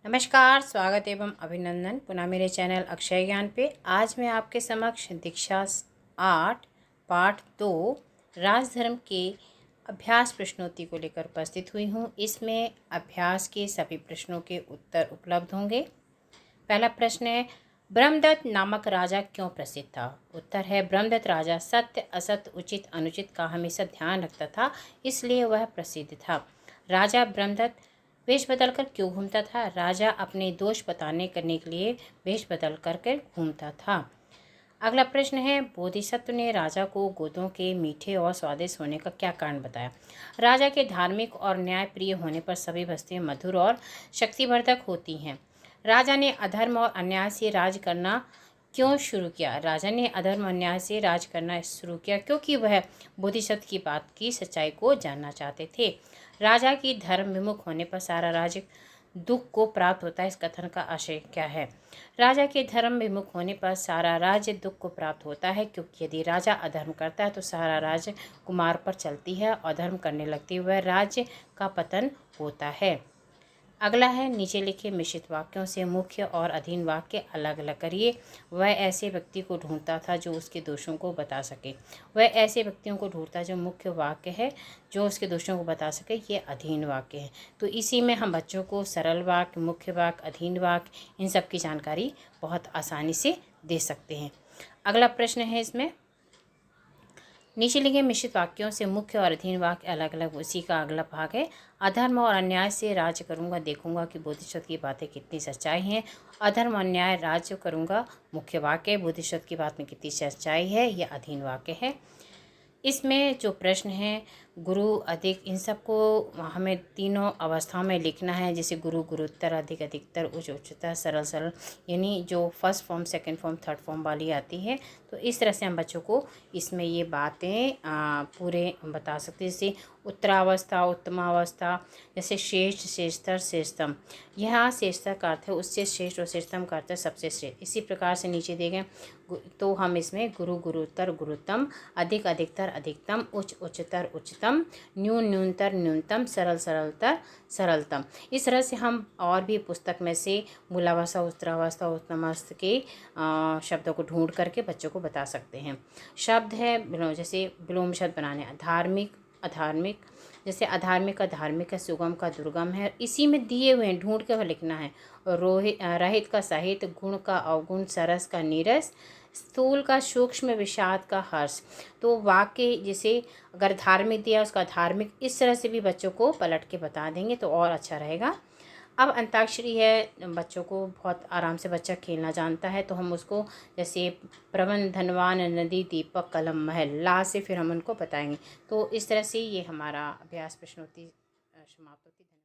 नमस्कार, स्वागत एवं अभिनंदन पुनः मेरे चैनल अक्षय ज्ञान पे। आज मैं आपके समक्ष दीक्षा 8 पाठ 2 राजधर्म के अभ्यास प्रश्नोत्तरी को लेकर उपस्थित हुई हूँ। इसमें अभ्यास के सभी प्रश्नों के उत्तर उपलब्ध होंगे। पहला प्रश्न है, ब्रह्मदत्त नामक राजा क्यों प्रसिद्ध था? उत्तर है, ब्रह्मदत्त राजा सत्य असत्य उचित अनुचित का हमेशा ध्यान रखता था, इसलिए वह प्रसिद्ध था। राजा ब्रह्मदत्त वेश बदल कर क्यों घूमता था? राजा अपने दोष बताने करने के लिए वेश बदल कर घूमता था। अगला प्रश्न है, बोधिसत्व ने राजा को गोदों के मीठे और स्वादिष्ट होने का क्या कारण बताया? राजा के धार्मिक और न्यायप्रिय होने पर सभी वस्तुएं मधुर और शक्तिवर्धक होती हैं। राजा ने अधर्म और अन्याय से राज करना क्यों शुरू किया? राजा ने अधर्म अन्याय से राज करना शुरू किया क्योंकि वह बोधिसत्व की बात की सच्चाई को जानना चाहते थे। राजा की धर्म विमुख होने पर सारा राज्य दुख को प्राप्त होता है। इस कथन का आशय क्या है? राजा के धर्म विमुख होने पर सारा राज्य दुख को प्राप्त होता है क्योंकि यदि राजा अधर्म करता है तो सारा राज्य कुमार पर चलती है और अधर्म करने लगती है, वह राज्य का पतन होता है। अगला है, नीचे लिखे मिश्रित वाक्यों से मुख्य और अधीन वाक्य अलग अलग करिए। वह ऐसे व्यक्ति को ढूंढता था जो उसके दोषों को बता सके। वह ऐसे व्यक्तियों को ढूंढता जो मुख्य वाक्य है, जो उसके दोषों को बता सके, ये अधीन वाक्य है। तो इसी में हम बच्चों को सरल वाक्य, मुख्य वाक्य, अधीन वाक्य, इन सब की जानकारी बहुत आसानी से दे सकते हैं। अगला प्रश्न है, इसमें नीचे लिखे मिश्रित वाक्यों से मुख्य और अधीन वाक्य अलग अलग, उसी का अगला भाग है। अधर्म और अन्याय से राज्य करूंगा, देखूंगा कि बोधिसत्व की बातें कितनी सच्चाई हैं। अधर्म अन्याय राज्य करूंगा, मुख्य वाक्य। बोधिसत्व की बात में कितनी सच्चाई है, यह अधीन वाक्य है। इसमें जो प्रश्न है, गुरु अधिक, इन सबको हमें तीनों अवस्थाओं में लिखना है, जैसे गुरु गुरुत्तर, अधिक अधिकतर, उच्च उच्चतर, सरल सरल, यानी जो first form, second form, third form वाली आती है। तो इस तरह से हम बच्चों को इसमें ये बातें पूरे बता सकते हैं। जैसे उत्तरावस्था, उत्तमावस्था, जैसे श्रेष्ठ, श्रेष्ठतर, श्रेष्ठतम। यहाँ श्रेष्ठतर का अर्थ है उससे श्रेष्ठ और श्रेष्ठतम का अर्थ है सबसे श्रेष्ठ। इसी प्रकार से नीचे दिए गए तो हम इसमें गुरु गुरुत्तर गुरुतम, अधिक अधिकतर अधिकतम, उच्च उच्चतर उच्चतम, न्यून न्यूनतर न्यूनतम, सरल सरलतर सरलतम। इस तरह से हम और भी पुस्तक में से मूलावस्था, उत्तरावस्था, उत्तमावस्था के शब्दों को ढूंढ करके बच्चों को बता सकते हैं। शब्द है जैसे विलोम शब्द बनाने, धार्मिक अधार्मिक, जैसे अधार्मिक का धार्मिक है, सुगम का दुर्गम है, इसी में दिए हुए हैं, ढूंढ के लिखना है। रहित का साहित्य, गुण का अवगुण, सरस का नीरस, स्थूल का सूक्ष्म, विषाद का हर्ष। तो वाक्य जैसे अगर धार्मिक दिया उसका धार्मिक, इस तरह से भी बच्चों को पलट के बता देंगे तो और अच्छा रहेगा। अब अंताक्षरी है, बच्चों को बहुत आराम से बच्चा खेलना जानता है, तो हम उसको जैसे प्रबंध, धनवान, नदी, दीपक, कलम, महल, ला से फिर हम उनको बताएंगे। तो इस तरह से ये हमारा अभ्यास प्रश्नोत्तरी समाप्त होती है।